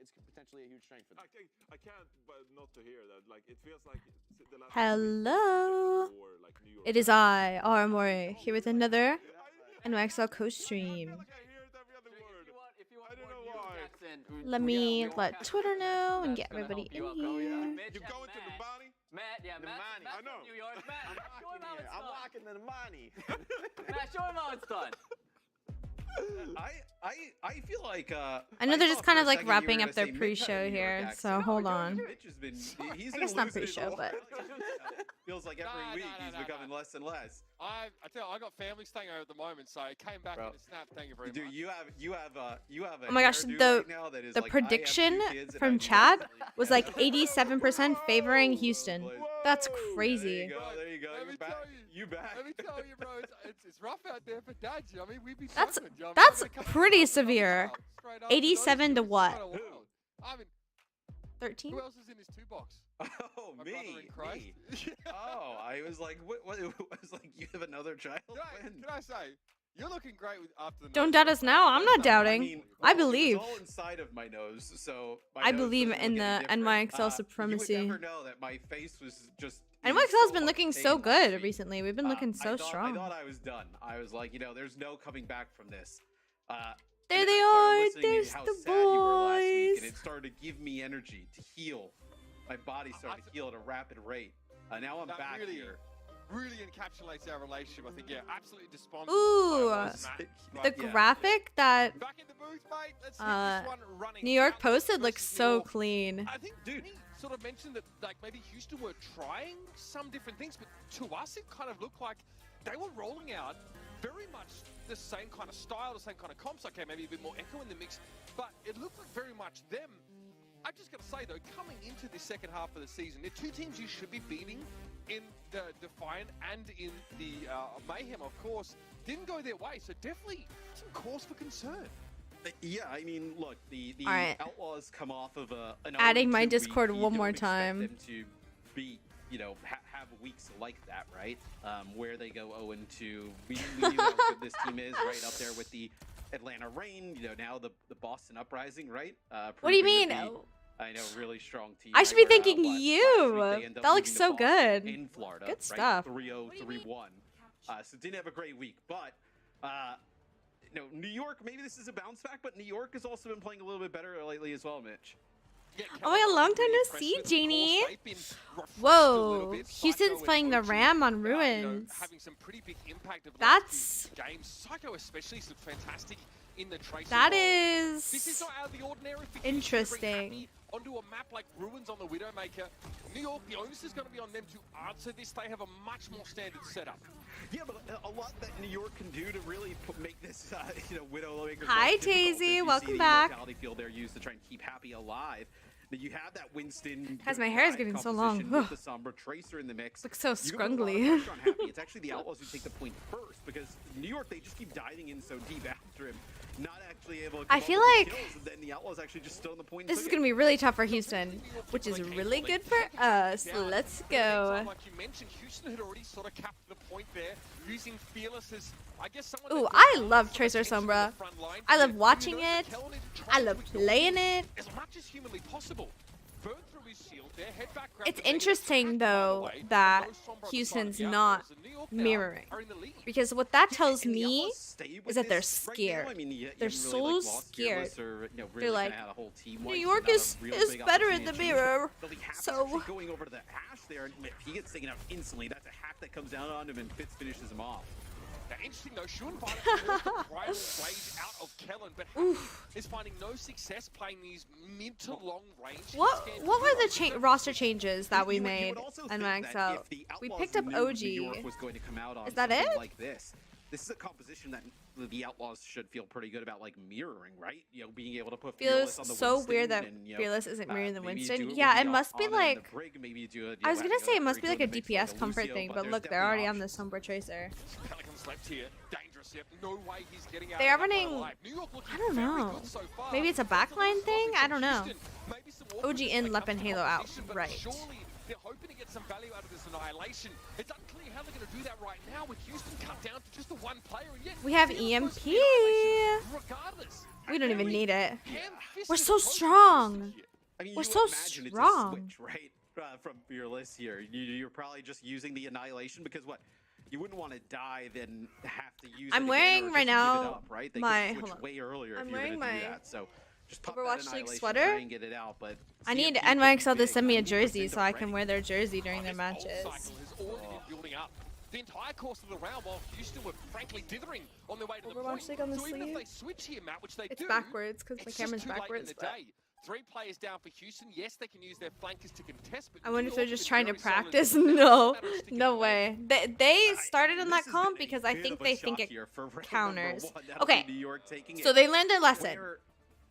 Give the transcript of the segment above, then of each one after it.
it's potentially a huge strength for them. I can't but not to hear that. Like it feels like the last Hello. before, like, New York. It is I, Aramori, here with another NYXL co-stream. Let me let Twitter know and get everybody in here. You going to the Bonnie? Matt, yeah, Matt. I know. New York. Matt, show him how it's I'm done. walking the money. Matt, show him how it's done. I feel like I know they're just kind of like second you were wrapping gonna up their say Mitch had a pre-show New York here, accent. so hold on. Mitch has been, he's I been guess not losing his pre-show, whole- but feels like every week he's becoming less and less. I tell you, I got family staying over at the moment, so I came back Bro. in a snap. Thank you very Dude, much. you have a Oh my gosh, hairdo the- right now that is the like, I have two prediction kids and from I'm Chad literally- was like 87% favoring Houston. Whoa. That's Yeah, there crazy. you go. There you go. Let You're me back. tell You back. Let me tell you, bro, it's rough out there for dads. I mean, we'd be That's- struggling, you know? I mean, that's I'm gonna come pretty out severe. straight up, 87 to it's what? kinda wild. I mean, 13? who else is in his two box? Oh, My me. brother in Christ. Me. Oh, I was like, what? I was like, you have another child? When? Can I say, you're looking great after the Don't nose doubt job. us now. I'm not doubting. mean, I well, believe. It was all inside of my nose, so my I nose believe doesn't in look any the different. NYXL supremacy. You would never know that my face was just. NYXL's been much looking pain so last good week. recently. We've been looking so I thought strong. I was done. I was like, there's no coming back from this. There and they then I started are. listening to There's how the sad you were last week, boys. and it started to give me energy to heal. My body started to heal at a rapid rate. Now I'm That back really- here. Really encapsulates our relationship. I think, yeah, absolutely despondent. Ooh, the Yeah. graphic that Back in the booth, mate. Let's Uh, hit this one running. New York Outlaws posted looks versus New so York. clean. I think Dude sort of mentioned that like maybe Houston were trying some different things, but to us it kind of looked like they were rolling out very much the same kind of style, the same kind of comps. Okay, maybe a bit more echo in the mix, but it looked like very much them. I just got to say though, coming into the second half of the season, the two teams you should be beating in the Defiant and in the Mayhem, of course, didn't go their way. So definitely some cause for concern. Yeah, I mean, look, the All right. Outlaws come off of an Adding my 0-2 week. Discord You one don't more expect time. them to be, have weeks like that, right? Where they go 0-2. We knew how good this team is, right up there with the Atlanta Reign. Now the Boston Uprising, right? What do you proving mean? to be, I know, really strong team. I should be right, where, thinking last week you. they end up That looks losing to so Boston good. in Florida, Good right? stuff. 3-0, 3-1. So didn't have a great week, but New York, maybe this is a bounce back, but New York has also been playing a little bit better lately as well, Mitch. Yeah, Oh my God, long time no impressed see, with. Of Jeannie. course, they've been refreshed a Whoa, little bit. Houston's Psycho playing the and OG, Ram on Ruins. having some pretty big impact of That's- games. Psycho especially looked fantastic in the Tracer That role. This is is not out of the ordinary. For Houston to bring interesting. Happy onto a map like Ruins on the Widowmaker. New York, the onus is going to be on them to answer this. They have a much more standard setup. Yeah, but a lot that New York can do to really make this, Widowmaker. Hi, difficult is Tazy, you welcome see the back. immortality field they're used to try and keep Happy alive. That you have that Winston. Guys, my hair is getting so long. composition with the Sombra Tracer in the mix. Looks so You can put a lot of scrungly. pressure on Happy. It's actually the Outlaws who take the point first because New York, they just keep diving in so deep after him, not actually able to come I up feel with the like kills, and then the Outlaws actually just stood on the point. and This is took going to it. be really tough for Houston, which is really good for us. Let's go. Like you mentioned, Houston had already sort of capped the point there, using Fearless as, I guess, someone. Ooh, that I can love sort of Tracer exit the Sombra. front line. I love You watching know that it. Kellen is trying I to love ignore playing it. as much as humanly possible. Burn through his shield there, head back, grab It's the Vegas interesting, attack, by the though, way. that No Sombra on the side Houston's of the not Outlaws, and New York now mirroring. are in the lead. Because what that Yeah, tells and the me Outlaws stay with is that they're this right now. scared. I mean, you They're haven't so really, lost scared. Fearless or, really They're like, kinda had a whole team New wipe, York not a is real big better in opportunity the to change it. mirror. They'll be happy So- actually going over to the Ash there, and if he gets taken out instantly, that's a hack that comes down on him, and Fitz finishes him off. Now, interesting though, Sean Violet the primal blade out of Kellen, but Happy is finding no success playing these mid to long range. What were the roster changes that we You would made also on think that NYXL? if the We Outlaws picked up knew OG. New York was going to come out on Is that something it? like this. This is a composition that the Outlaws should feel pretty good about, like mirroring, right? Being able to put Fearless Fearless on the so Winston weird that and, Fearless isn't mirroring the maybe you Winston. do it Yeah, with it the must be Ana and like. the Brig, maybe you do it, I was gonna say it must be Brig like a with mix like DPS comfort Lucio, thing, but there's look, they're definitely already on the options. Sombra Tracer. Pelicans left here, dangerous yet. No way he's getting out. They of are that one running- alive. New York looking I don't very know. good so far. Maybe it's a backline thing? I don't know. Houston, maybe some OG in, awkward Lep, and Halo out. competition, but Right. surely they're hoping to get some value out of this annihilation. It's unclear how they're going to do that right now with Houston cut down to just the one player. And yet We have they're EMP. close to the annihilation regardless. We don't even need it. Ham-fisted We're so approach to strong. Houston here. I mean, We're you so imagine strong. It's a switch, right? From your list here. You're probably just using the annihilation because what? You wouldn't want to die, then have to use I'm it again wearing or right just give it now up, right? They my- could hold switch on. way earlier I'm if you were wearing going to do my that. So just pop Overwatch that League annihilation, sweater. try and get it out, but I need CMP could be NYXL to big. send me a 90% jersey so I can already. wear their jersey during their This whole matches. cycle has already been building up. The entire course of the round, while Houston were frankly dithering on their way to the Overwatch point. League on the So even if sleeve. they switch here, Matt, which they It's do, backwards because my it's just camera's too late in backwards. the But day. 3 players down for Houston. Yes, they can use their flankers to contest, but I wonder if they're New just York trying to has been very solid. practice. It's No, a matter of sticking no away. way. They started on This that has comp been a because I bit think of a they think shock it here for round number counters. one. That'll Okay, be New York taking so it. they learned their lesson. Where-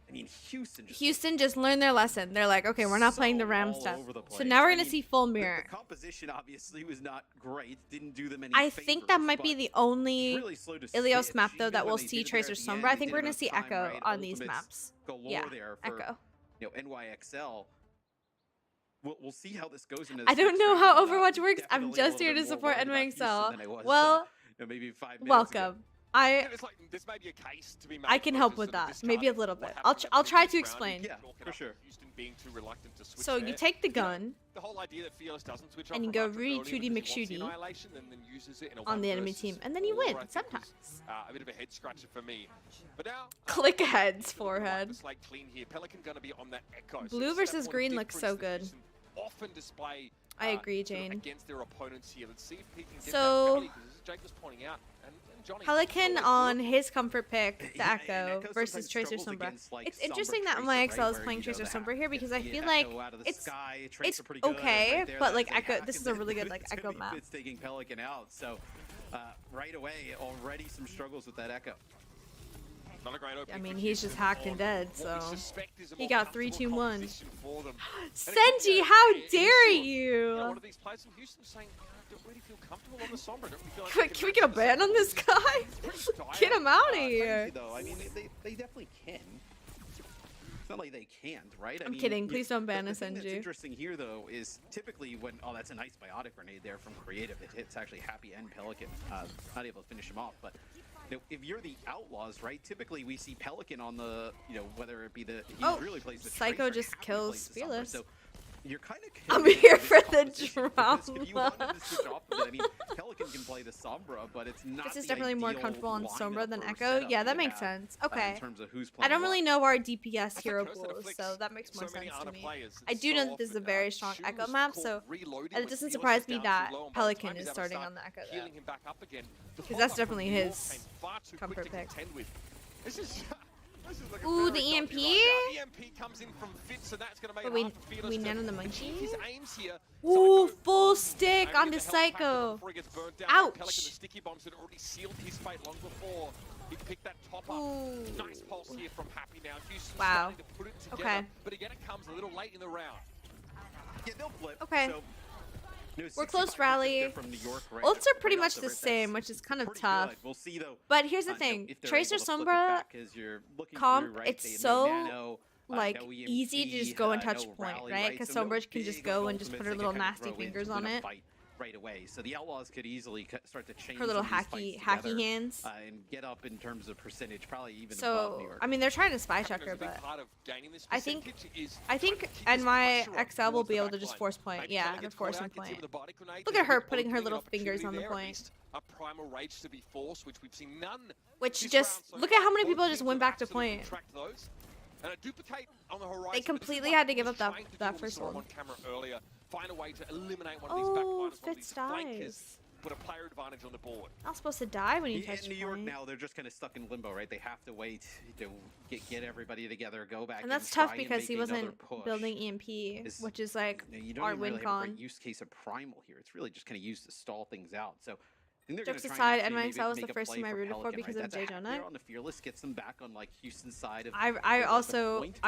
I mean, Houston just learned their lesson. They're like, okay, we're not playing the so Ram all stuff. over the So place. now we're I gonna mean, see full The mirror. composition obviously was not great. Didn't do them any I think that favors, might be but the only really slow to Ilios switch. map though Even that when we'll they see did it there Tracer at the Sombra. end, I they think did we're gonna enough see time, Echo right? on these Ultimates maps. galore Yeah, there for, Echo. NYXL. We'll see how this goes into I the don't next know round, how but, Overwatch works. I'm definitely a just little here bit to more support worried about Houston NYXL. than I was, Well, maybe 5 minutes ago. welcome. I It's like, this may be a case to be made I can for help just with sort of that. Maybe a discarding little what bit. happened in I'll that try to previous round explain. and Yeah, chalk it for up sure. Houston being too reluctant to switch So there. you take the You know, gun the whole idea that Fearless doesn't switch and off you from go Raptor really early 2D because he wants the McShooty annihilation and then uses it in a on the one enemy versus team, and then you four, win I think was, sometimes. a bit of a head scratcher for me. But now Click Pelican heads, looking to forehead. wipe the slate clean here. Pelican going to be on that Echo. So Blue this is that versus point of green looks so difference that good. Houston often display. I agree, sort of Jane. against their opponents here. Let's see if he can get So- that value, 'cause as Jake was pointing out, and Johnny, Pelican always on look- his comfort pick, the Yeah, and Echo Echo versus sometimes Tracer struggles Sombra. against, like, It's interesting Sombra that Tracer, NYXL right, is where, playing you know, Tracer the Sombra here because I the feel Echo like out of the it's sky, Tracer it's pretty good, okay, right there, but that like is a Echo, hack, this and is a then really good like it's gonna Echo be map. Fitz taking Pelican out, so right away already some struggles with that Echo. Not a great I opening mean, for he's Houston just hacked and on dead, what we so suspect is a he more got 3, comfortable 2, 1. composition for them. And it could Senji, be a- how an dare issue of, you? one of these players from Houston saying, I don't really feel comfortable on the Sombra. Don't really feel like Can we get a ban on this guy? Get him out of here. Crazy, though. I mean, they definitely can. It's not like they can't, right? I'm kidding. you- Please don't ban the us, thing that's NG. interesting here, though, is typically when that's a nice biotic grenade there from Creative. It hits actually Happy and Pelican. Not able to finish him off, but you know, if you're the Outlaws, right? Typically we see Pelican on the, whether it be the really plays the Psycho Tracer, just Happy kills plays the Sombra. Fearless. So you're kind of I'm here for the If you wanted drama. to switch off of it, I mean, Pelican can play the Sombra, but it's not. This is the definitely more ideal comfortable on lineup Sombra than or Echo. setup Yeah, that to makes have, sense. Okay. In terms of who's I don't playing really what. know our DPS That's a hero curse that pools, afflicts so that makes more so many sense to other me. players. I do So know that this is a often, very strong Shoes Echo map, caught so reloading and it with doesn't Fearless surprise me down that too low, and by the Pelican time is he's able to starting start on the Echo healing though. him back up again. The Because that's follow-up from definitely New York his came far too comfort quick to pick. contend with. This is like a Ooh, very the EMP? dodgy right now. EMP comes in from Fitz, and that's going to make But it hard for Fearless we to nano the achieve monkey? his aims here. Ooh, Psycho full stick able to onto get the health back Psycho. before he gets burnt down. Ouch. Pelican, the sticky bombs had already sealed his fate long before he picked that top up. Ooh. Nice pulse here from Happy now. Houston Wow. starting to put it together. Okay. But again, it comes a little late in the round. Yeah, they'll flip. Okay. So, We're close 65% rally. from New York, right? Ults are Right pretty off much the the rip, same, that's which is kind of pretty tough. good. We'll see though. But here's the if thing, they're Tracer able to flip it Sombra back as you're looking comp, through, right? it's They have so, no nano, like no EMP, easy to just go and touch no point, rally, right? Because So no Sombra can just big go and just put ultimates her they little can kinda nasty throw fingers into on a it. fight right away. So the Outlaws could easily start to change Her little some of hacky these fights together, hands. and get up in terms of percentage, probably even above So New York. I mean, they're trying to spy Having check a her, big but part of gaining this I think percentage is I trying think to keep this pressure up NYXL will towards be the able to back just line. force point. Maybe Yeah, Pelican they're gets caught forcing out, gets hit point. with a body grenade. Look There's at her a big putting her opening little and fingers on the opportunity there, at point. least a primal rage to be forced, which we've seen none. Which this just round so look at far. how many Both people just teams went have back to absolutely point. tracked those. And a duplicate on the horizon. They but this is completely what had to he give was up that trying to do that when we first saw him one. on camera earlier. Find a way to eliminate one of these Oh, backliners, one of Fitz these flankers, dies. put a player advantage on the board. Not supposed to die when you Yeah, touch in New York point. now, they're just kind of stuck in limbo, right? They have to wait to get everybody together, go back, And that's try tough and because make he another wasn't push. building EMP, Is- which is like You don't our even win really have a con. great use case of primal here. It's really just kind of used to stall things out. So think they're gonna Jokes try and aside, actually maybe NYXL was make the a first play team I for rooted for Pelican, because right? of That's a Jay hack Jonah. there on the Fearless, gets them back on like Houston's side of I the also point.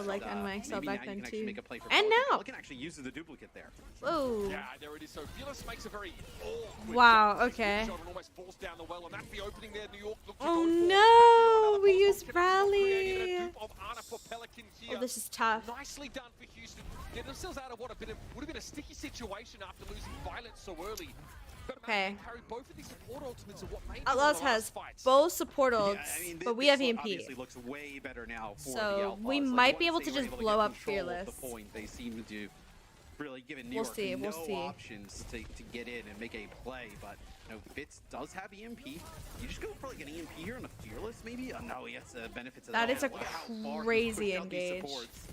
liked But, NYXL maybe back now then you can actually too. make a play for And Pelican. now. Pelican actually uses the duplicate there. Whoa. Yeah, there it is. So Fearless makes a very awkward Wow, jump. okay. Shot and almost falls down the well, and that's the opening there. New York looked to Oh go for. no, we Another used pulse bomb created a Rally. dupe of Ana for Pelican here. Oh, this is tough. Nicely done for Houston. Get themselves out of what would have been a sticky situation after losing Violence so early. But Okay. carry both of these support ultimates are what made them Outlaws the last has fights. both support Yeah, ults, I mean, but we this have one EMP. obviously looks way better now for the So Outlaws. we Like, might be once able they to were just able blow get up control of Fearless. The point, they seem to really give New We'll York see, we'll no see. options to get in and make a play. But you know, Fitz does have EMP. You just go for like an EMP here on a Fearless, maybe. Oh no, he has the benefits of That that. is a Look at how far he's crazy pushed out these engage. supports.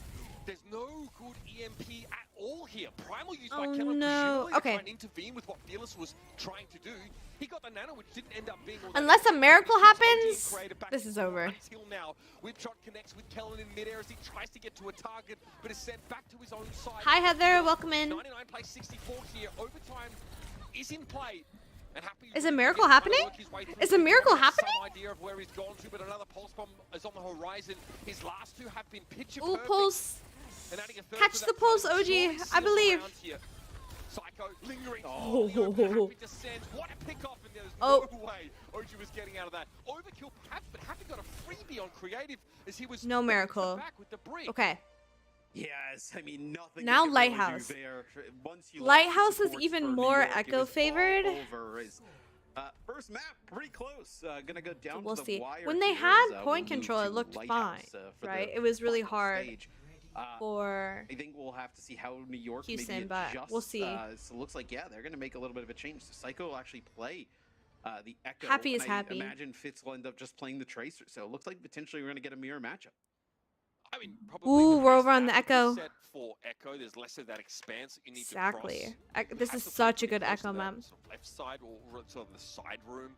There's no good EMP at all here. Primal used Oh, by Kellen no. presumably to Okay. try and intervene with what Fearless was trying to do. He got the nano, which didn't end up being all that Unless a effective. miracle He keeps OG happens, created back this and is forth over. Until now, Whip shot connects with Kellen in midair as he tries to get to a target, but is sent back to his own side. Hi Heather, welcome in. 99 plays 64 here. Overtime is in play. And Happy Is a really miracle trying to happening? work his way through Is a things. miracle He has happening? Some idea of where he's gone to, but another pulse bomb is on the horizon. His last two have been picture Ooh, perfect. pulse. And adding a third Catch to the that pulse, total. OG, Surely I seals believe. around here. Psycho lingering. Oh. Happy descends. What a pick off, and there's Oh. no way OG was getting out of that. Overkill perhaps, but Happy got a freebie on creative as he was No miracle. back with the brick. Okay. Yes, I mean nothing. Now you can really do Lighthouse. there. Once you Lighthouse lost the is supports even for New more York, it Echo was all favored. over. First map, pretty close. Gonna go down We'll to the see. wire When they here had as, point we'll move control, it to looked Lighthouse, fine, for right? the It was really final hard stage. for I think we'll have to see how New York Houston, maybe but adjusts. we'll see. So it looks like, yeah, they're gonna make a little bit of a change. So Psycho will actually play the Echo. Happy is and I happy. imagine Fitz will end up just playing the Tracer. So it looks like potentially we're gonna get a mirror matchup. I mean, probably Ooh, with we're this over on the map Echo. set for Echo, there's less of that expanse you need Exactly. to cross. This You is have to play such a pretty good close to Echo that map. sort of left side or sort of the side room,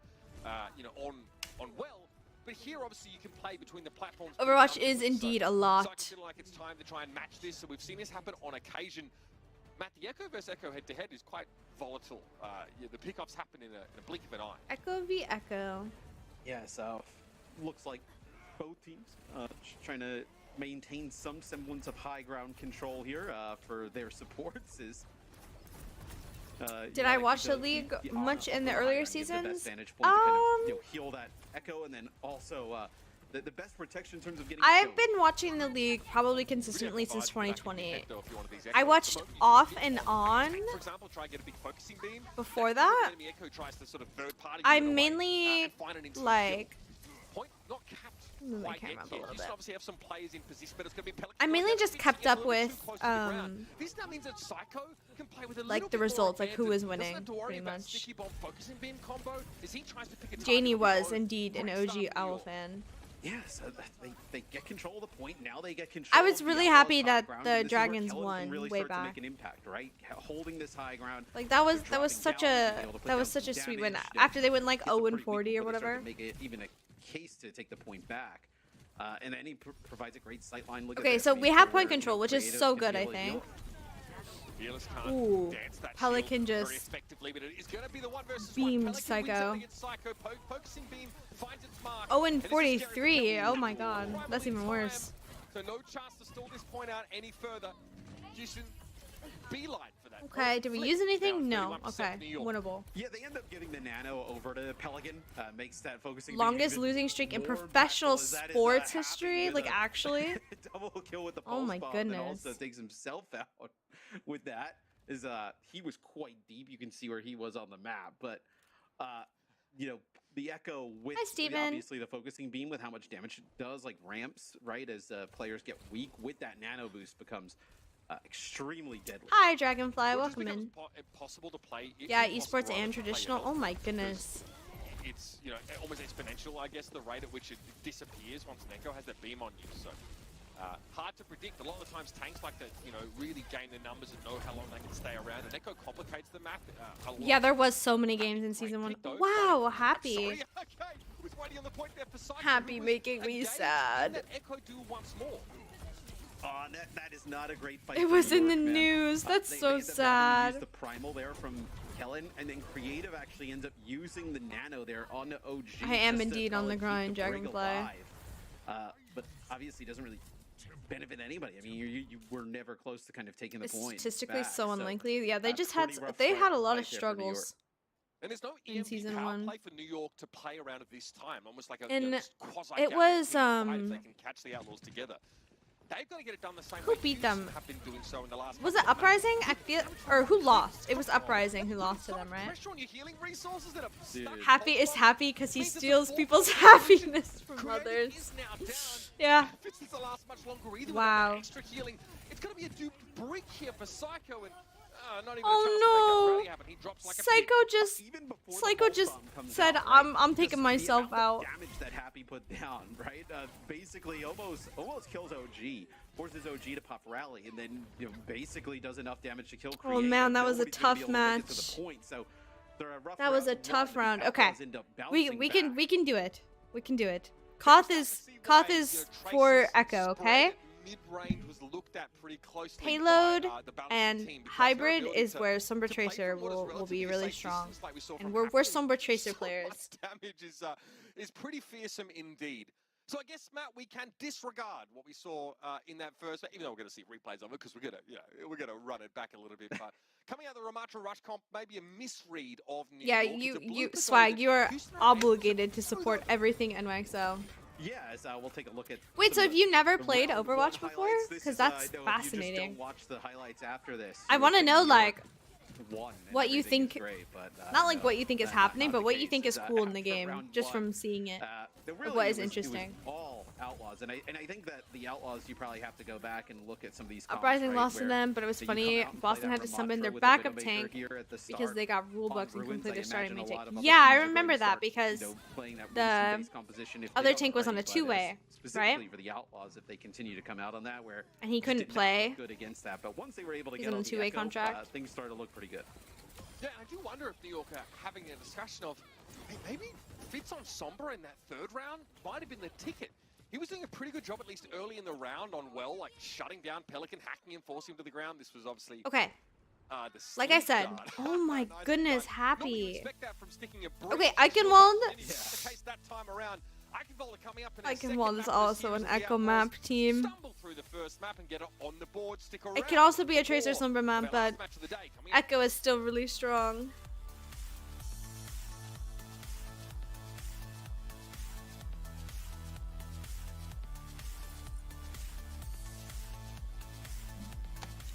you know, on well. But here, obviously, you can play between the platforms. Overwatch is indeed a So I lot. feel like it's time to try and match this. So we've seen this happen on occasion. Matt, the Echo versus Echo head-to-head is quite volatile. Yeah, the pickups happen in a blink of an eye. Echo v Echo. Yeah, so looks like both teams just trying to maintain some semblance of high ground control here for their supports. Did I watch the league much in the earlier seasons? The best vantage point to kind of, you know, heal that Echo, and then also the best protection in terms of getting. I've killed. been watching the league probably consistently Really since have vibes for that 2020. head, though, if you're one of these I Echo. watched At the moment, off you and can on take, for example, try and get a big focusing beam. before When that. enemy Echo tries to sort of third party I you in a way, mainly and find an instant like. kill. Point not capped Move my quite camera yet up a here. little You bit. obviously have some players in position, but it's going to be Pelican. I mainly going just down, kept getting a up little bit with, too close to the ground. This now means that Psycho can play with a like little the bit more results, like who advantage. is Doesn't winning, have to worry pretty about much. sticky bomb focusing beam combo as he tries to pick a target Janie with was his own. indeed an Great OG start for New Owl York. fan. Yeah, so they get control of the point. Now they get control. I was of really the Outlaws' happy high that ground, the and this is where Dragons Kellen won can really way start to back. make an impact, right? Holding this high ground. Like that was dropping such down, a being able to put that was down such a some sweet win. damage, After they went like get some 0 and pretty 40 big or people to start whatever. to make it even a case to take the point back. And then he provides a great sight line. Look at Okay, this. so I mean, we have where, point control, which is Creative so can good, be I able to heal. think. Fearless can't Ooh, dance that Pelican shield just very effectively, but it is going to be the 1 versus 1. beamed Pelican wins Psycho. out against Psycho. Focusing beam finds its mark. 0 and this is 43. Gary Oh my Pelican. god, Rivalry that's even time. worse. So no chance to stall this point out any further. Houston beeline for that. Okay, did we Flip. use anything? Now No. 31% Okay, New York. winnable. Yeah, they end up giving the nano over to Pelican. Makes that focusing. beam Longest even losing streak in more professional impactful as that is, sports happening history. with Like a actually. double kill with the Oh pulse my bomb, and goodness. also takes himself out with that. Is he was quite deep. You can see where he was on the map, but you know, the Echo with Hi, Steven. obviously the focusing beam with how much damage it does, like ramps, right? As players get weak with that nano boost becomes extremely deadly. Hi, Dragonfly. Well, it just Welcome becomes in. impossible to play. It's Yeah, impossible esports rather and to play traditional. at Oh all, my because goodness. It's, you know, almost exponential, I guess, the rate at which it disappears once an Echo has that beam on you. So hard to predict. A lot of the times tanks like to, you know, really game the numbers and know how long they can stay around. And Echo complicates the map a lot. Yeah, there was so many games in season 1. Wow, happy. Sorry, okay. Was waiting on the point there for Psycho, Happy who was making me engaged. sad. Can that Echo do once more? That is not a great fight. It for was New in the York, man. news. That's They so ended up having to sad. use the primal there from Kellen, and then Creative actually ends up using the nano there on the OG. I am just to indeed on try the and keep grind, the brig Dragonfly. alive. But obviously doesn't really benefit anybody. I mean, you were never close to kind of taking the It's point. statistically back, so unlikely. Yeah, they just had pretty rough they start had a lot right of there for New York. struggles. And there's no In EMP season power 1. play for New York to play around at this time. Almost like a And quasi it was, if they can catch the Outlaws together. They've got to get it done the same Who way beat Houston them? have been doing so in the last Was it couple of matches. Uprising? I feel, or who lost? It was Uprising who lost to them, right? Pressure on your healing resources that are stuck in Happy is hotspot. happy because he Means it's a steals full people's solution. happiness from Creative others. is now down. Yeah. Fitz doesn't last much longer either. Wow. With that extra healing. It's going to be a duped brick here for Psycho, and not even Oh, a chance to make that rally happen. He drops like a Psycho pig. just Even before the Psycho pulse just bomb comes said, out, right? I'm taking Just the myself amount of out. damage that Happy put down, right? Basically almost kills OG, forces OG to pop rally, and then basically does enough damage to kill Creative. Oh, man, that was a Nobody's gonna be tough able to make it to match. the point, so they're a rough That was a round tough one, round. the Okay. Outlaws end up bouncing We back. can do it. We can do it. Koth is for Echo, okay? Mid-range was looked at pretty closely Payload by, the balancing and team, because hybrid their ability is where Sombra to play Tracer from what is will relatively be a really safe strong. distance like we saw And from we're Happy. Sombra Tracer So players. much damage is pretty fearsome indeed. So I guess, Matt, we can disregard what we saw in that first, even though we're going to see replays of it because we're going to run it back a little bit. But coming out of the Ramatra Rush comp, maybe a misread of New Yeah, York. you It's a blooper Swag, goal you are that Houston are able to obligated to support everything NYXL. Yes, we'll take a look at. Wait, so some have of you never the played round Overwatch one before? highlights. This Because is, that's I know if you just fascinating. don't watch the highlights after this. I you want to think know, New like, York won and what you everything is think- great, but, not like no, what you think is not happening, the but what you case. think is cool in the After game, round just one, from seeing it. really what is it was interesting. all Outlaws, and I think that the Outlaws, you probably have to go back and look at some of these comps, Uprising right, lost to where them, but it was that you come funny. out and play Boston that had to summon Ramatra their with a bit of backup a maker tank here at the because start. they got rule On bugs and Ruins, completely I started imagine a me lot take. of Yeah, other I teams are going remember to that start, because playing that the Winston-based composition if they other don't tank was on already, a but two-way, specifically right? for the Outlaws, if they continue to come out on that, where And he just couldn't did not play. look good against that, but once they were able to He's get on on a two-way Echo, contract. things started to look pretty good. Yeah, I do wonder if New York are having a discussion of, hey, maybe Fitz on Sombra in that third round might have been the ticket. He was doing a pretty good job, at least early in the round, on well, like shutting down Pelican, hacking him, forcing him to the ground. This was obviously Okay, the like I sleep said, guard. oh my Nice goodness, try. Happy. Not what you expect that from sticking a brick Okay, to Eichenwald- the back. It's not the case that time around. Eichenwald coming up in a second Eichenwald is map also this an year as the Echo Outlaws map team. stumble through the first map and get it on the board. Stick around It could also be a Tracer for Sombra map, their but last match of the day coming up. Echo is still really strong.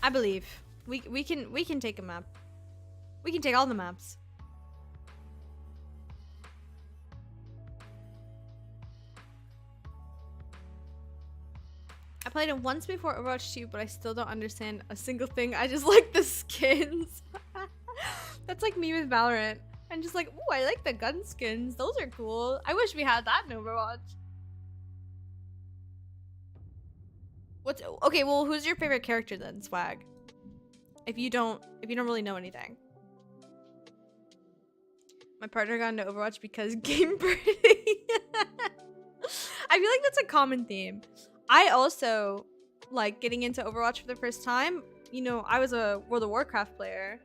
I believe we can take a map. We can take all the maps. I played it once before Overwatch 2, but I still don't understand a single thing. I just like the skins. That's like me with Valorant. I'm just like, ooh, I like the gun skins. Those are cool. I wish we had that in Overwatch. What's okay? Well, who's your favorite character then, Swag? If you don't really know anything. My partner got into Overwatch because game pretty. I feel like that's a common theme. I also like getting into Overwatch for the first time. You know, I was a World of Warcraft player,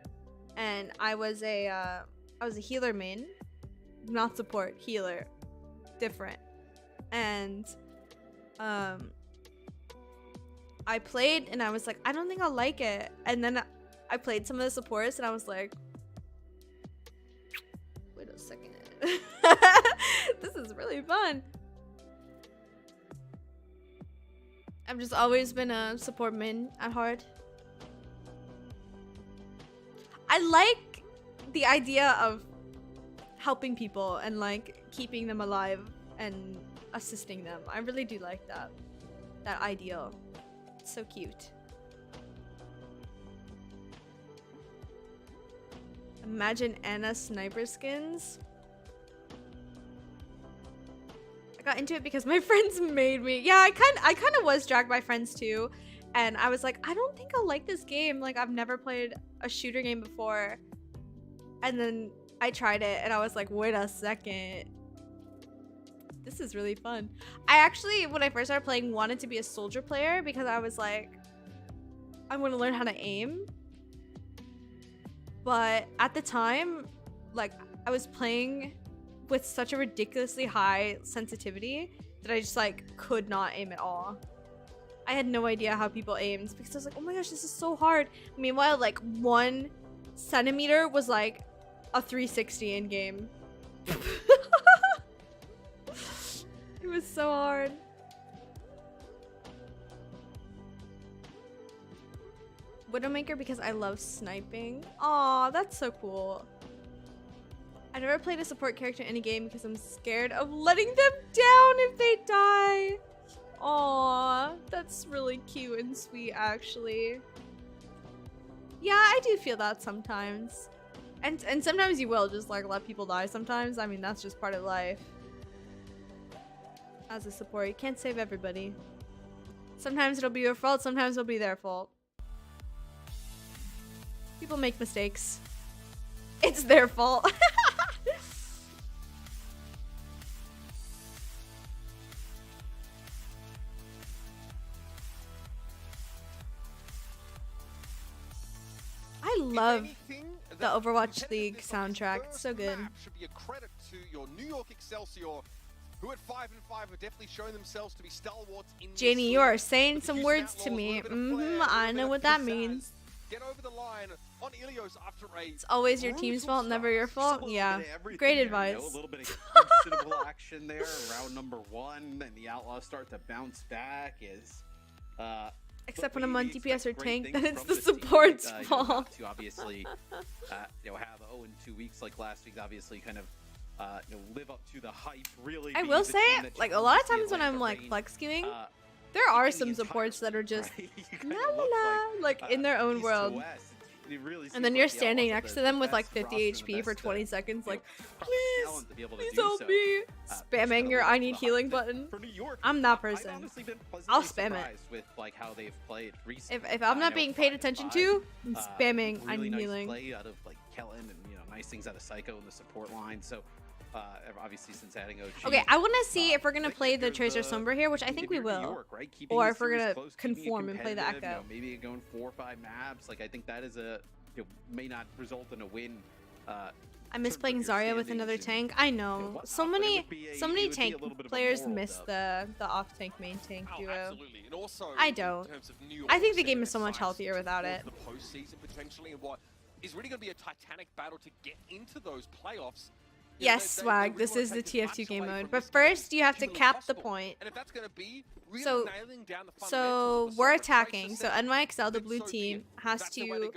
and I was a healer main, not support, healer, different. And I played and I was like, I don't think I'll like it. And then I played some of the supports and I was like, wait a second. This is really fun. I've just always been a support main at heart. I like the idea of helping people and like keeping them alive and assisting them. I really do like that ideal. It's so cute. Imagine Anna sniper skins. I got into it because my friends made me. Yeah, I kind of was dragged by friends too, and I was like, I don't think I'll like this game. Like, I've never played a shooter game before, and then I tried it, and I was like, wait a second, this is really fun. I actually, when I first started playing, wanted to be a soldier player because I was like, I'm gonna learn how to aim. But at the time, like, I was playing with such a ridiculously high sensitivity that I just like could not aim at all. I had no idea how people aimed because I was like, oh my gosh, this is so hard. Meanwhile, like 1 centimeter was like a 360 in game. It was so hard. Widowmaker because I love sniping. Aw, that's so cool. I never played a support character in a game because I'm scared of letting them down if they die. Aw, that's really cute and sweet, actually. Yeah, I do feel that sometimes. And sometimes you will just like let people die sometimes. I mean, that's just part of life. As a support, you can't save everybody. Sometimes it'll be your fault, sometimes it'll be their fault. People make mistakes. It's their fault. I love the Overwatch League soundtrack. It's so good. Should be a credit to your New York Excelsior, who at 5-5 have definitely shown themselves to be stalwarts in Janie, you are saying some words to me. I know what that means. Get over the line on Ilios after a It's always your team's fault, never your fault. Yeah, great advice. A little bit of questionable action there. Round number 1, and the Outlaws start to bounce back. Except when I'm on DPS or tank, then it's the support's fault. To obviously, have 0-2 weeks like last week. Obviously, kind of live up to the hype. Really, I will say, like a lot of times when I'm like flex queuing, there are some supports that are just la la la, like in their own world. And then you're standing next to them with like 50 HP for 20 seconds, like, please help me, spamming your I need healing button. I'm that person. I'll spam it. With like how they've played recently. If I'm not being paid attention to, I'm spamming I need healing. Play out of like Kellen and nice things out of Psycho in the support line. So obviously since adding OG. Okay, I want to see if we're gonna play the Tracer Sombra here, which I think we will, or if we're gonna conform and play the Echo. Maybe going 4 or 5 maps. Like I think that is may not result in a win. I miss playing Zarya with another tank. I know. So many tank players miss the off tank main tank duo. I don't. I think the game is so much healthier without it. The postseason potentially, and what is really going to be a titanic battle to get into those playoffs. Yes, Swag, this is the TF2 game mode. But first, you have to cap the point. So we're attacking. So NYXL, the blue team, has to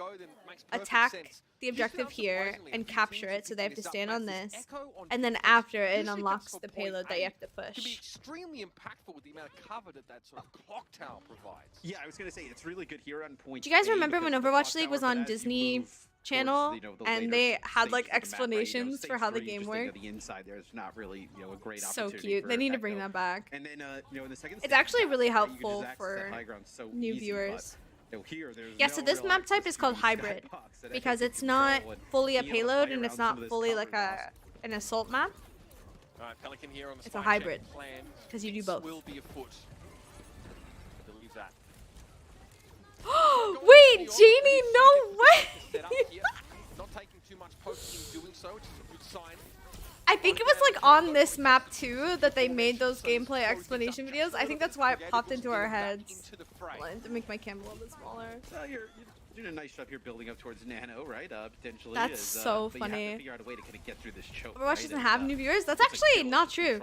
attack the objective here and capture it. So they have to stand on this. And then after, it unlocks the payload that you have to push. Can be extremely impactful with the amount of cover that sort of clock tower provides. Yeah, I was going to say, it's really good here on point. Do you guys remember when Overwatch League was on Disney Channel and they had like explanations for how the game worked? The inside there's not really a great so opportunity. Cute. They need to bring that back. And then in the second it's actually really helpful for new viewers. Yeah, so this map type is called hybrid because it's not fully a payload and it's not fully like an assault map. Pelican here on the it's a hybrid because you do both. Will be afoot. Believe that. Wait, Janie, no way! Not taking too much post in doing so, which is a good sign. I think it was like on this map too that they made those gameplay explanation videos. I think that's why it popped into our heads. I wanted to make my cam a little bit smaller. You're doing a nice job here building up towards Nano, right? Potentially. That's so funny. You have to figure out a way to kind of get through this choke. Overwatch doesn't have new viewers. That's actually not true.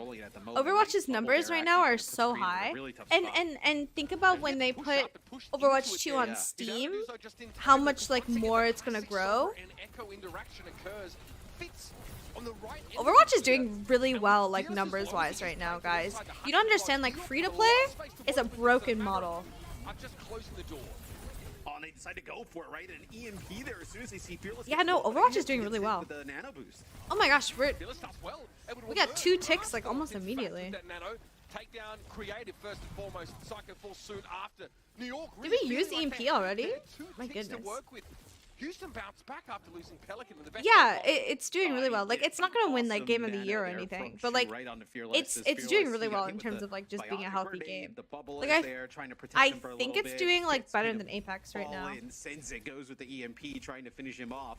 Overwatch's numbers right now are so high, and think about when they put Overwatch 2 on Steam, how much like more it's gonna grow. Overwatch is doing really well, like numbers-wise right now, guys. You don't understand, like free-to-play is a broken model. I'm just closing the door. Oh, and they decide to go for it, right? An EMP there as soon as they see Fearless. Yeah, no, Overwatch is doing really well. With the nano boost. Oh my gosh, we got 2 ticks like almost immediately. Takedown creative first and foremost. Psycho falls soon after. New York. Did we use EMP already? My goodness. Houston bounced back after losing Pelican in the best. Yeah, it's doing really well. Like it's not gonna win like game of the year or anything, but like it's doing really well in terms of like just being a healthy game. Like I think it's doing like better than Apex right now. Sends it goes with the EMP trying to finish him off.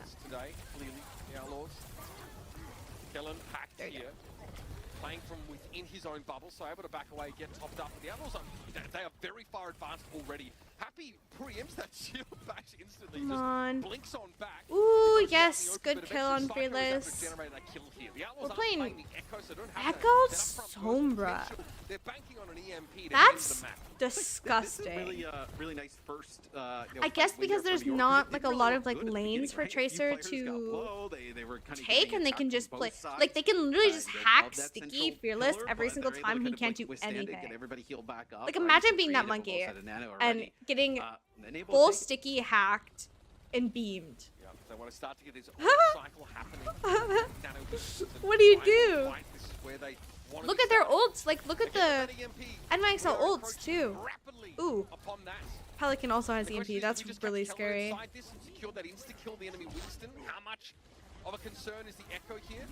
shots today, clearly, the Outlaws. Kellen packed There you here. playing from within his own bubble, so able to back away, get topped up. The Outlaws they are very far advanced already. Happy preempts that shield bash instantly. Come just on. blinks on back. Ooh, Goes out yes, in the open, good but kill on eventually Psycho is able to Fearless. generate that kill here. The Outlaws We're aren't playing the Echo, so don't have Echo that upfront burst Sombra. potential. They're banking on an EMP to end That's the map. disgusting. Really, really nice first. I guess because there's not like a lot of like lanes for Tracer to take, and they can just play like they can literally just hack Sticky Fearless every single time he can't do anything. Like imagine being that monkey and getting full Sticky hacked and beamed. Yeah, they want to start to get this cycle happening. What do you do? This is where they want to Look be at their starting. ults. Like look at the NYXL ults Approaching too. rapidly Ooh. upon that. Pelican also has The question EMP. is, That's we just really kept Keller scary. inside this and secured that insta-kill the enemy Winston. How much of a concern is the Echo here?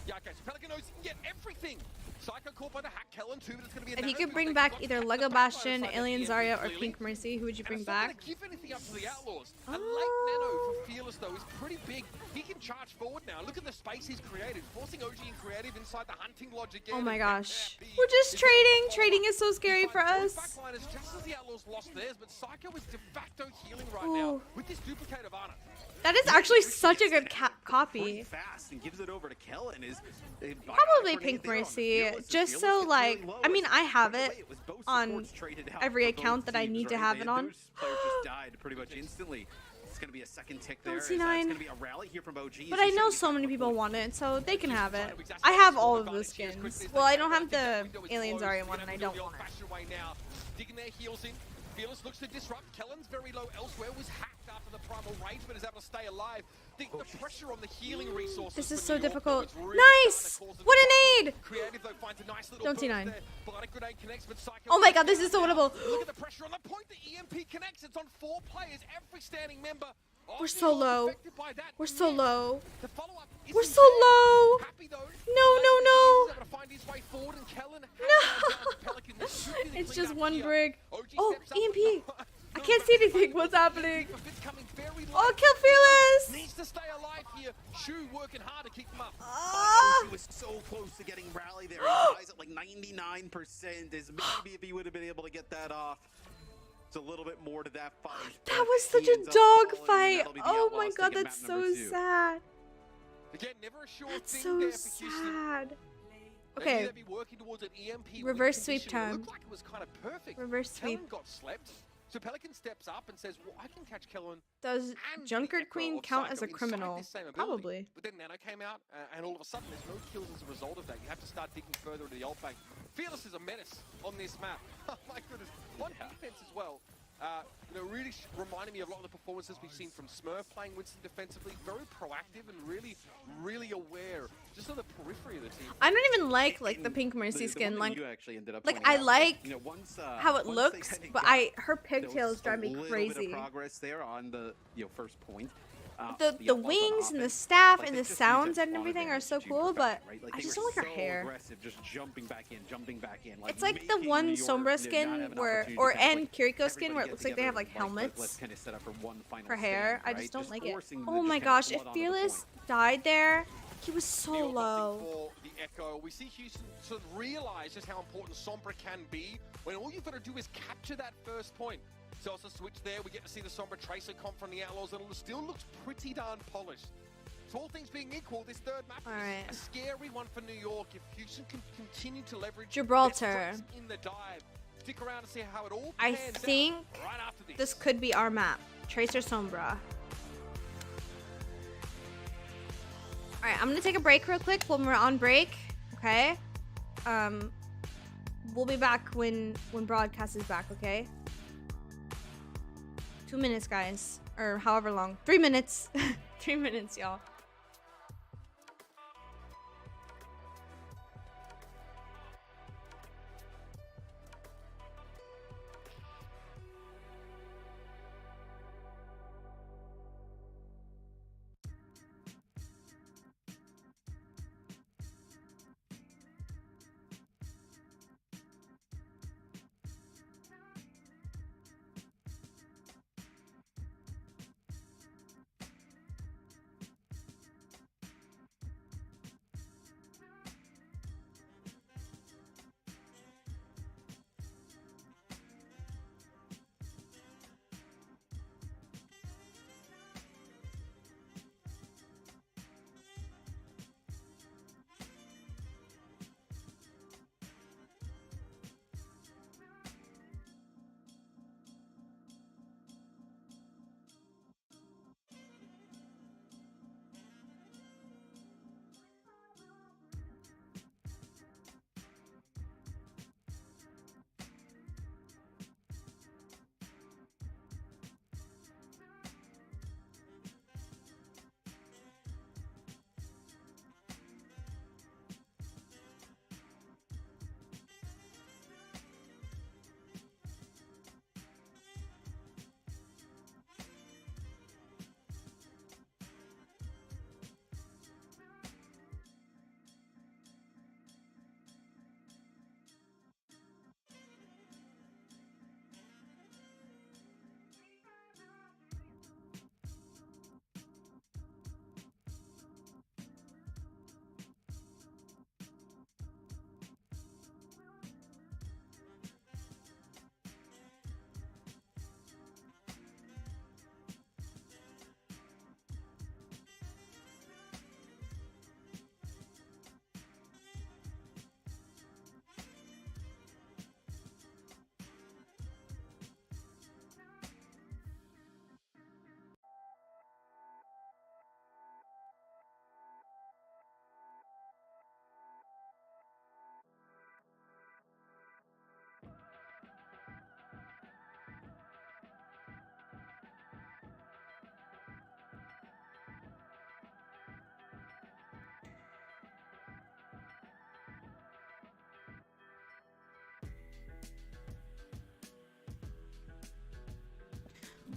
Yeah, okay, so Pelican knows he can get everything. Psycho caught by the hack, Kellen too, but it's going to be a If you nano could because bring they back got either back Lego the back Bastion, side of the Alien EMP Zarya, or clearly. Pink Mercy, who would you And bring it's not back? gonna give anything up to the Outlaws. A Oh. late nano for Fearless though is pretty big. He can charge forward now. Look at the space he's created, forcing OG and Creative inside the hunting lodge again. Oh my And gosh. FFP We're just is trading. gonna fall. Trading is so He scary for finds both us. backliners just as the Outlaws lost theirs, but Psycho is de facto healing right Ooh. now with this duplicate of Ana. That is actually such a good copy. Fast and gives it over to Kellen. Probably Pink Mercy, just so like, I mean, I have it on every account that I need to have it on. Those players just died pretty much instantly. It's going to be a second tick there. Don't It's see going nine. to be a rally here from OG. But I know so many people want it, so they can have it. I have all of the skins. Well, I don't have the Alien Zarya one, and I don't want it. Digging their heels in. Fearless looks to disrupt. Kellen's very low elsewhere. Was hacked after the primal rage, but is able to stay alive. The pressure on the healing resources. This is for so New York, difficult. though, is really Nice! starting to cause What them an trouble. aid! Creative though finds a nice little Don't see burst nine. there. Bionic grenade connects, but Psycho Oh my god, this is so winnable. Look at the pressure on the point. The EMP connects. It's on 4 players. Every standing member. of We're New so York low. affected by that. We're so Yes. low. The follow-up We're isn't so there. low. Happy though. No, no, no. He's able to find his way forward, and Kellen has No. down to Pelican. This should be the It's clean just up one here. brig. OG Oh, steps up, EMP. but I can't see anything. What's happening? It's coming very Oh, low. kill Fearless! Needs to stay alive here. Shu working hard to keep him up. Ah! He was so close to getting rally there. He dies at like 99%. As maybe if he would have been able to get that off. It's a little bit more to that fight. That but was he such a ends up dog falling, and fight. that'll be the Oh my Outlaws god, taking that's map number so 2. sad. Again, never a sure That's thing so there for Houston. sad. They knew Okay, they'd be working towards an EMP win Reverse sweep condition. It time. looked like it was kind of perfect. reverse Kellen sweep. got slept. So Pelican steps up and says, well, I can catch Kellen Does and Junkard the Queen Echo of count Psycho as a inside criminal? this same ability. Probably. But then Nano came out, and all of a sudden there's no kills as a result of that. You have to start digging further into the ult bank. Fearless is a menace on this map. Oh my goodness. On defense as well. You know, really reminding me of a lot of the performances we've seen from Smurf playing Winston defensively. Very proactive and really, really aware. Just on the periphery of the team. I don't even like the And Pink Mercy the skin. one Like, thing you actually ended up like pointing I out, like you know, once, how it once they looks, kinda but got her pigtails drive me a little bit crazy. of progress there on the first point. The Outlaws on wings and the offense, staff like, and they the just used sounds it and on everything are advantage so to cool, but perfection, right? Like, I they just were don't like her so hair. aggressive, just jumping back in, jumping back in. It's like the making one New York, Sombra you know, not skin have an where, opportunity or to kind of, and like, Kiriko skin where everybody it looks like they get have like together, helmets let's kind of set up for one final for hair. stand, I just right? don't like it. forcing Oh the my just kind of gosh, if flood onto the Fearless point. died there, he was so New York opting low. for the Echo. We see Houston sort of realize just how important Sombra can be when all you've got to do is capture that first point. So it's a switch there. We get to see the Sombra Tracer comp from the Outlaws, and it still looks pretty darn polished. So all things being equal, this third map All is right. a scary one for New York. If Houston can continue to leverage Gibraltar. their strengths in the dive, stick around to see how it all I pans out think right after this. this could be our map. Tracer Sombra. Alright, I'm gonna take a break real quick when we're on break. Okay? We'll be back when broadcast is back, okay? 2 minutes, guys. Or however long. 3 minutes. 3 minutes, y'all.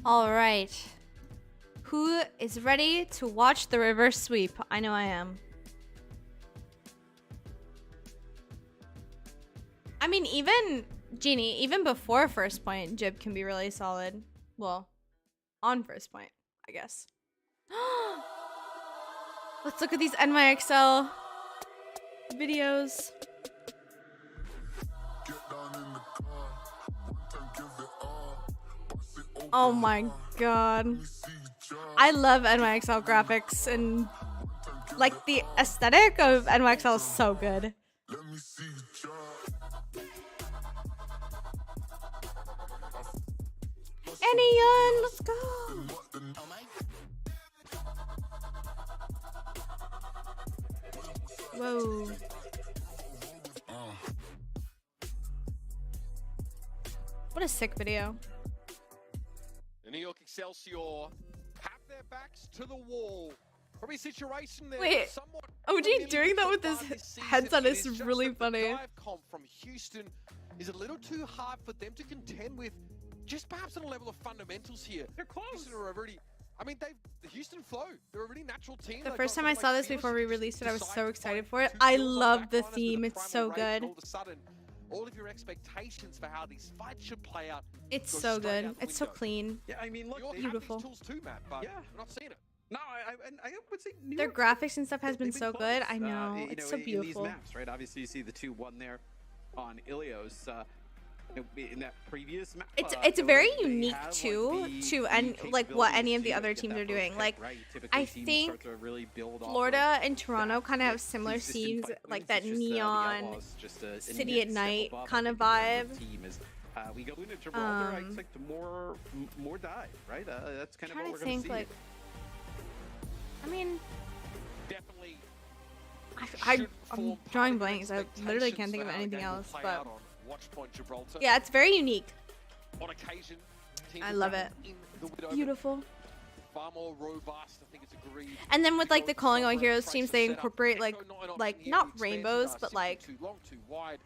All right. Who is ready to watch the reverse sweep? I know I am. I mean, even Genie, even before first point, Jib can be really solid. Well, on first point, I guess. Let's look at these NYXL videos. Oh my god. I love NYXL graphics, and like the aesthetic of NYXL is so good. Anyone, let's go. Whoa. What a sick video. The New York Excelsior have their backs to the wall. From a situation there. Wait, OG doing that with his headset is really funny. The dive comp from Houston is a little too hard for them to contend with. Just perhaps on a level of fundamentals here. They're close. Houston are already. I mean, the Houston flow. They're a really natural team. The first time I saw this before we released it, I was so excited for it. I love the theme. It's so good. All of a sudden, all of your expectations for how these fights should play out. It's so good. It's so clean. Yeah, I mean, look, Beautiful. Tools too, Matt, but yeah, we're not seeing it. No, I would say New Their York, graphics and stuff has been they've so close. good. I know. You It's know, so beautiful. In these maps, right? Obviously, you see the 2-1 there on Ilios. In that previous map, It's very they unique have, too like, to like what any of the other get teams that are doing. first Like pick, right? Typically, I teams think start to really build off Florida of and Toronto that kind of have similar consistent scenes, fight like wins. that It's just, the neon Outlaws just, an city at step night above, kind I of think, in terms vibe. of team is, we go into Gibraltar, I expect more dive, right? That's kind of what Trying we're to going to think, see. like, I mean, Definitely. I'm drawing blanks. I literally can't think of anything else. But Watchpoint Gibraltar. yeah, it's very unique. On occasion, teams I have love done it. in the window, Beautiful. far more robust. I think it's agreed. And then with like the Calling All Heroes Tracer teams, they setup. incorporate Echo like not an option like here. not The expansions rainbows, are but simply like too long, too wide.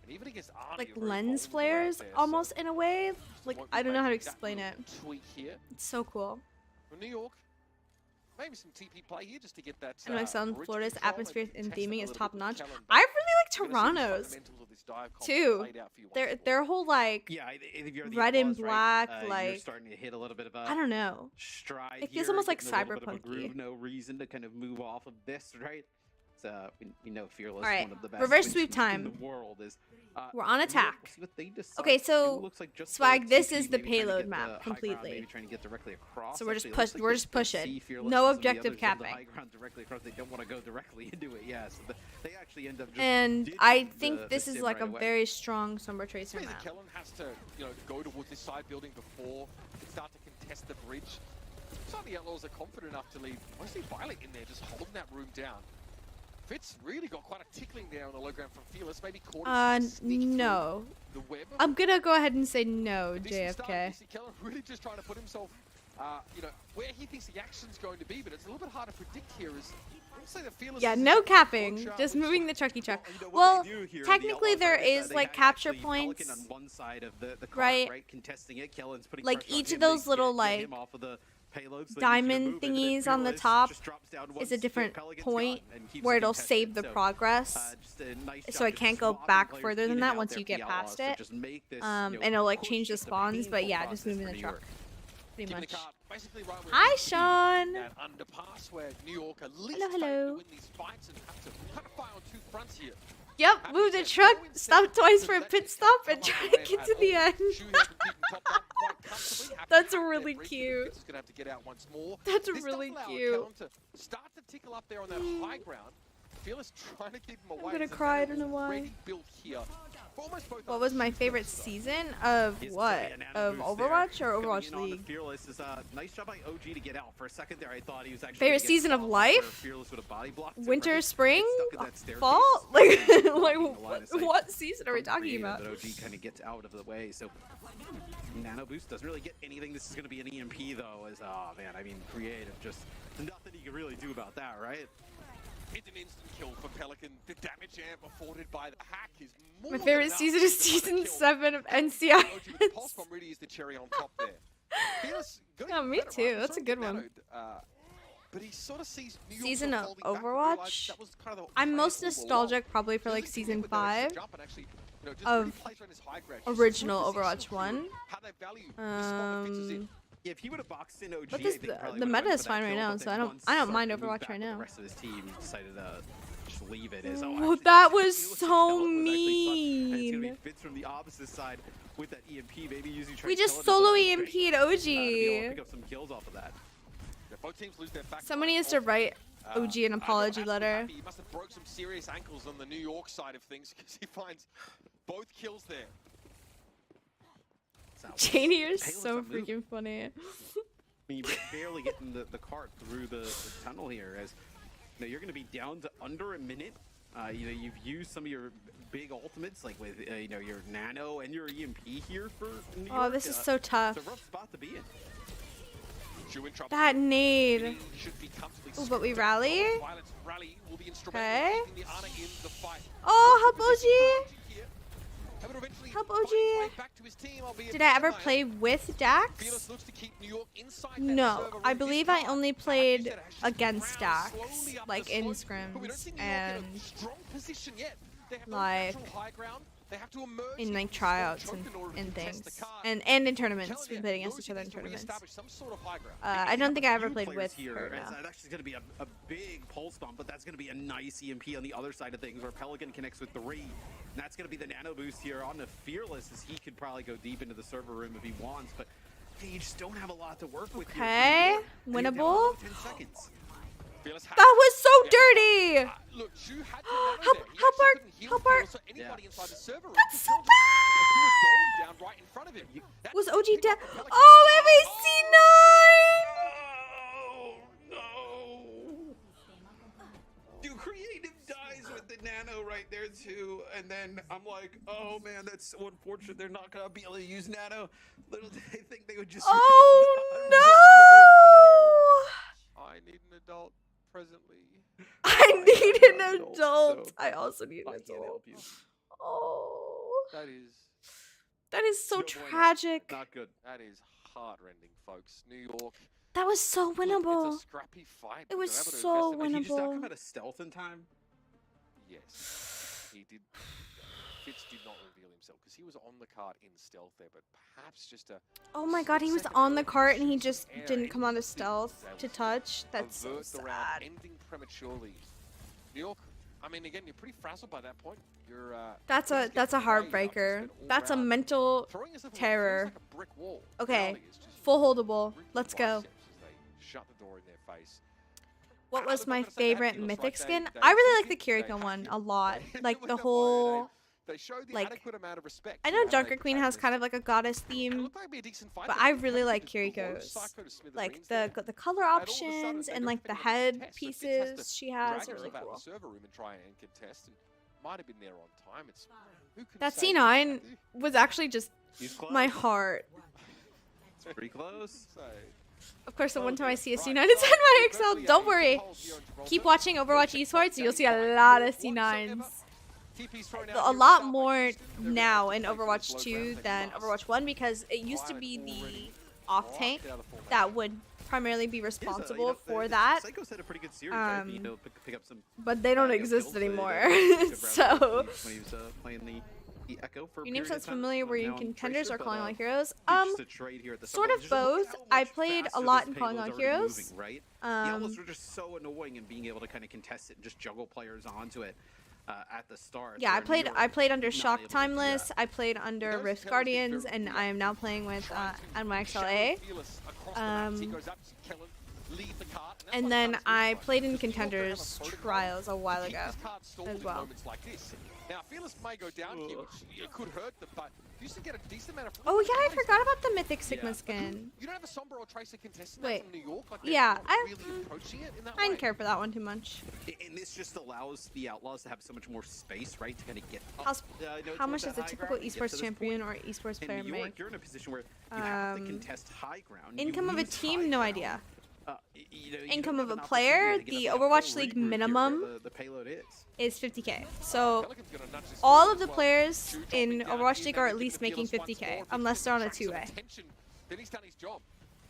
And even against Army, like are very lens vulnerable flares out there, almost so in a way. Like won't I don't know how to make that explain it. little tweak here. It's so cool. For New York, maybe some TP play here just to get that. NYXL and bridge Florida's control, atmosphere maybe and test it a theming is little top bit with notch. Kellen, I but really like we're gonna see the Toronto's fundamentals of this dive comp too. played out for you once more. Their whole like Yeah, if you're the red and Outlaws, black, right, you're like starting to hit a little bit of a I don't know. stride. It feels here, almost like getting a little bit of a cyberpunk-y. groove, no reason to kind of move off of this, right? So we know Fearless, All right, one of the best reverse wins sweep in time. the world is. We're on New York, attack. we'll see what they decide Okay, to so do. Looks like just Swag, the this TP, is the maybe trying to payload get map the high ground, completely. maybe trying to get directly across. So we're just Actually, it looks like we're they just still pushing. see Fearless No as the objective others on the capping. high ground directly across. They don't want to go directly into it. Yeah, so they actually end up just And ditching I the think this is sim like right a away. very strong Sombra Tracer Maybe map. Kellen has to, go towards this side building before it start to contest the bridge. Some of the Outlaws are confident enough to leave mostly Violet in there, just holding that room down. Fitz really got quite a tickling there on the low ground from Fearless. Maybe caught No. the web. I'm gonna go ahead and say no, Decent start. You JFK. see Kellen really just trying to put himself, where he thinks the action's going to be, but it's a little bit hard to predict here. Yeah, no capping, just moving the Chucky Chuck. Well, technically there is like capture points, on one side of the cart, right? Contesting it. Kellen's putting Like pressure on each him of to those little get like him off of the payloads, so diamond they need to move, and then thingies on the Fearless top just drops down is once a the different Pelican's point gone and keeps where it it'll contested. save the So, progress. just a nice So job it just can't go swapping back players further in than and that out once there you for the get past Outlaws to it. just make this, And it'll like push change the just a spawns, but painful yeah, just process moving for the New truck. York. Pretty Keeping much. the card basically right where Hi, it should be. Sean. That underpass where New York are least Hello, favored hello. to win these fights and have to kind of fight on two fronts here. Yep, move the truck, stop twice for a pit stop, and try to get to the end. That's really cute. He's gonna have to get out once more. That's This does really allow cute. Kellen to start to tickle up there on that high ground. Fearless trying to keep him away. I'm gonna There's an cry, I don't know already why. built here. For almost both What was my options. favorite season of He's what? playing an Of Anna boost Overwatch there. or Coming Overwatch in on the League? Fearless is nice job by OG to get out. For a second there, I thought he was actually Favorite gonna get season of caught life? where Fearless would have body blocked him, Winter, right? spring, Stuck in that staircase. fall? Like, Blocking like the line of sight what season are we from talking Creative, about? But OG kind of gets out of the way, so Nano Boost doesn't really get anything. This is going to be an EMP though, as oh man, I mean Creative, just nothing you can really do about that, right? It's an instant kill for Pelican. The damage amp afforded by the hack is more My than favorite enough season to is get another season kill. 7 of OG, NCI. the pulse bomb really is the cherry on top there. Fearless got Yeah, even me better, too. right? That's a Sorry good to get one. nanoed, but he sort of sees New York Season sort of holding back and Overwatch? realized that was kind of the I'm plan most all along. nostalgic probably for Feels like he can season get with that extra 5 jump and actually, you know, just of really plays around his high ground. Just original sort of Overwatch positional 1. view, how they value this spot that fits us in. Yeah, if he would have boxed in OG, But I this think probably the would've meta went is for that fine right kill, now, but so then I don't once mind Sark moved Overwatch back right with now. The rest of his team decided to just leave it. As, Oh, actually, that the was Felix so kill was actually fun, and it's gonna be mean. Fitz from the opposite side with that EMP, maybe using We just Tranquility solo as a EMP'd to be able to OG. pick up some kills off of that. Yeah, both teams lose their back Someone line needs to off. write OG an I'm apology absolutely letter. happy. He must have broke some serious ankles on the New York side of things because he finds both kills there. Janie, you're Taylor's so not moving. freaking funny. I mean, you're barely getting the cart through the tunnel here, as you know, you're going to be down to under a minute. You know, you've used some of your big ultimates, like with you know, your nano and your EMP here for New York. Oh, this is so tough. It's a rough spot to be in. Drew in trouble. That nade. He should be comfortably Ooh, but we scooped up. rally? Violet's rally will be instrumental Okay. in keeping the Ana in the fight. Oh, help OG. Here. Able to eventually Help find his OG. way back to his team, albeit Did I ever behind. play with Dax? Fearless looks to keep New York inside that No, server I room. believe This I time, only like you played said, has just against ground Dax, slowly up like the in slope, but we don't scrims see New York in and a strong position yet. They have no like natural high ground. They have to emerge in like from tryouts choke in order to and contest things, the card. and in tournaments. Telling We you, played against Rosie each other in needs to tournaments. reestablish some sort of high ground. I don't think I ever Few played players with here, her. as No. that actually going to be a big pulse bump, but that's going to be a nice EMP on the other side of things, where Pelican connects with 3. And that's going to be the nano boost here on the Fearless, as he could probably go deep into the server room if he wants, but hey, you just don't have a lot to work with. Okay, here. And you're down to winnable. 10 seconds. Fearless has That was so Yeah. dirty. Look, Zhu had to Help- nano there. He help actually Art, couldn't heal help Fearless Art. or anybody Yeah. inside the server room. That's He so killed him. He threw a dome down right in front of him. That Was didn't OG pick dead? up the Pelican. Oh, MAC9. Oh no! Dude, creative dies with the nano right there too, and then I'm like, oh man, that's so unfortunate. They're not gonna be able to use nano. Little did they think they would just. Oh no! I need an adult presently. I need an adult, adult. so I also need I an can't adult. help you. Oh, That is that is so No bueno. tragic. Not good. heart-rending, folks. New York. That was so Look, winnable. It's a scrappy fight. It but was they're able to so invest in Did he just not come winnable. out of stealth in time? Yes, he did. Fitz did not reveal himself because he was on the card in stealth there, but perhaps just a Oh my god, he was split-second on the early cart and he position just airing didn't come out of didn't stealth able to touch. That's so avert the round, sad. ending prematurely. New York. I mean, again, you're pretty frazzled by that point. You're. That's things a get that's a way out, just heartbreaker. spent all That's a round mental throwing yourself in what feels terror. like a brick wall. Okay, Reality is just full holdable. ripped Let's the go. biceps as they shut the door in their face. What Ah, was look, my I'm gonna say they had favorite Fearless, mythic right? skin? They I really like took the it, they Kiriko one hacked a it, lot. they Like went the up by whole. They showed the like- adequate amount of respect. I to know how they Junker Queen has protagonist. kind of like a goddess And it theme, looked like it'd be a decent fight, but but I the really fact like that it just blows Kiriko's. Psycho to smithereens like there. the color And all of a sudden, options they and don't like think the they can head contest, so Fitz has to pieces she has drag are really himself out of cool. the server room and try and contest, and might have been there on time. It's who can That say C9 exactly? was actually just He's close. my heart. It's pretty close. So, Of course, the one time I see a right, C9 so inside my firstly, XL, don't eight worry. holes here on Gibraltar. Keep watching Overwatch Check Esports, you'll game see a five lot of whatsoever. C9s. TP's thrown out A here lot without more Houston. They're now really in taking Overwatch slow 2 ground, than taking Overwatch 1 because it used to Violet be the already off tank locked out of formation. that would primarily be Here's a- responsible the- for the that, Psycho's had a pretty good series, right? You um, know, pick up some. but they don't you know, exist kills. They anymore. took Brown So, when he was playing the Echo for a your name period sounds of time. familiar. Were you in Now contenders Tracer, or but, Calling All Heroes? just a trade here at the Sort start. of Just look both. at how I much played a faster lot this in Calling payload's All already Heroes. moving, right? The Outlaws Um, were just so annoying in being able to kind of contest it and just juggle players onto it at the start. yeah, where New York I played under not Shock able to do Timeless. that. I played under Those Rift pillars Guardians, get and very I am now playing with NYXL. And then I played in Contenders Trials a while ago as well. Now, Fearless may go down here, which it could hurt them, but you used to get a decent amount of. Oh yeah, I forgot about the Mythic Sigma skin. You don't have a Sombra or Tracer contestant Wait. from New York? Like Yeah, I really approaching it in that I didn't way? care for that one too much. And this just allows the Outlaws to have so much more space, right, to kind of get up, How's- you know, How towards much that does a high typical ground and get to esports this champion point. or esports In player New York, make? you're in a position where you have to Um, contest high ground. You Income of a lose team, high no ground. idea. You know, you Income don't of have a an player, opportunity to the get up to that Overwatch full League regroup here where minimum the payload is. is 50k. So Pelican's gonna nudge this all forward of the as well. players Drew in dropping down Overwatch here, League now are they at give least the making Fearless once 50k, more. If he unless can they're on a attract some 2-way. attention, then he's done his job.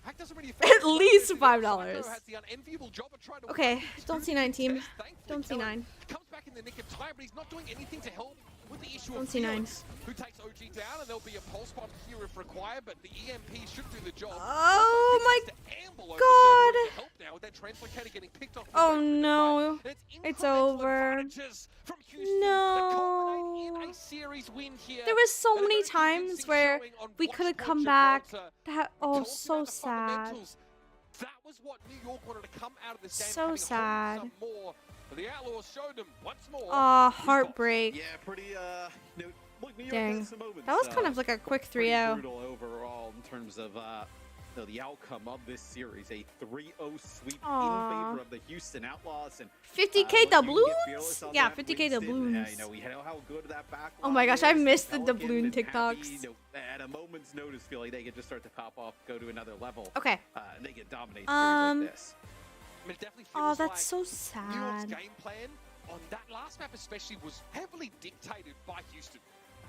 Pack doesn't really affect At him. least Psycho $5. has the unenviable job of trying to Okay, win these don't two see 9 team. tests. Thankfully, Don't see Kellen 9. comes back in the nick of time, but he's not doing anything to help with the issue Don't of see 9. Felix, who takes OG down, and there'll be a pulse bomb here if required, but the EMP should do the job. Oh my God! God. Help now with that translocator getting picked off. Oh no. And It's incremental over. advantages from Houston that culminate in a series win here. There was so And a many very times convincing where showing on we Watch could have Point come back. Gibraltar. That so sad. That was what New York wanted to come out of this game. So having sad. some more. But the Outlaws showed them once more. Aw, who's got- heartbreak. Yeah, pretty, you know, look, New York Dang. had some moments, That was kind of like a quick pretty 3-0. brutal overall in terms of, you know, the outcome of this series. A 3-0 sweep Aw. in favor of the Houston Outlaws. And 50k look, you can get doubloons? fearless on Yeah, that 50k Winston. doubloons. You know, we know how good that back Oh my line gosh, I is. missed the Pelican doubloon and Happy, TikToks. you know, at a moment's notice, feel like they could just start to pop off, go to another level. Okay. And they can dominate series like this. I mean, it definitely Oh, feels that's like so New York's sad. game plan on that last map especially was heavily dictated by Houston,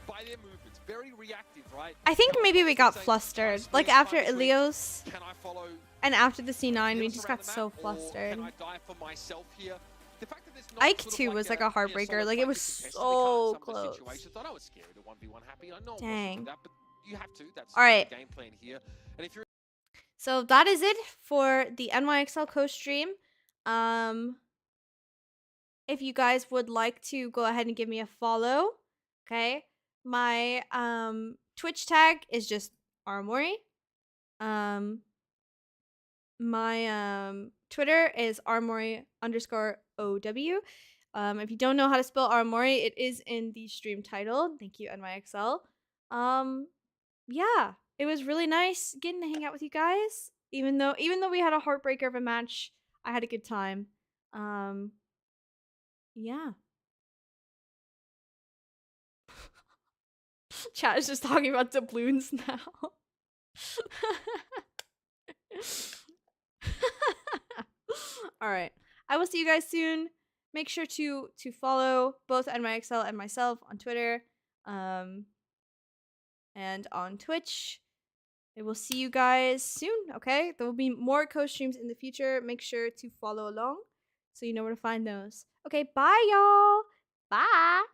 by their movements. Very reactive, right? I think Now, maybe we got saying, flustered. "Nice Like first after fight between- Ilios Can I follow and after the C9, we Felix just around got the so map, or flustered. Can I die for myself here? The fact that there's not Ike sort of 2 was like a yeah, heartbreaker. solid Like it was focus contested. They so can't in some of the close. situations. I know it's scary to 1v1 Happy. I know it Dang. wasn't that, but you have to. That's All right. the game plan here. And if you're So that is it for the NYXL co-stream. If you guys would like to go ahead and give me a follow, okay? My Twitch tag is just Aramori. My Twitter is Aramori_OW. If you don't know how to spell Aramori, it is in the stream title. Thank you, NYXL. Yeah, it was really nice getting to hang out with you guys. Even though we had a heartbreaker of a match, I had a good time. Yeah. Chat is just talking about doubloons now. All right. I will see you guys soon. Make sure to follow both NYXL and myself on Twitter, and on Twitch. I will see you guys soon, okay? There will be more co-streams in the future. Make sure to follow along so you know where to find those. Okay, bye, y'all. Bye.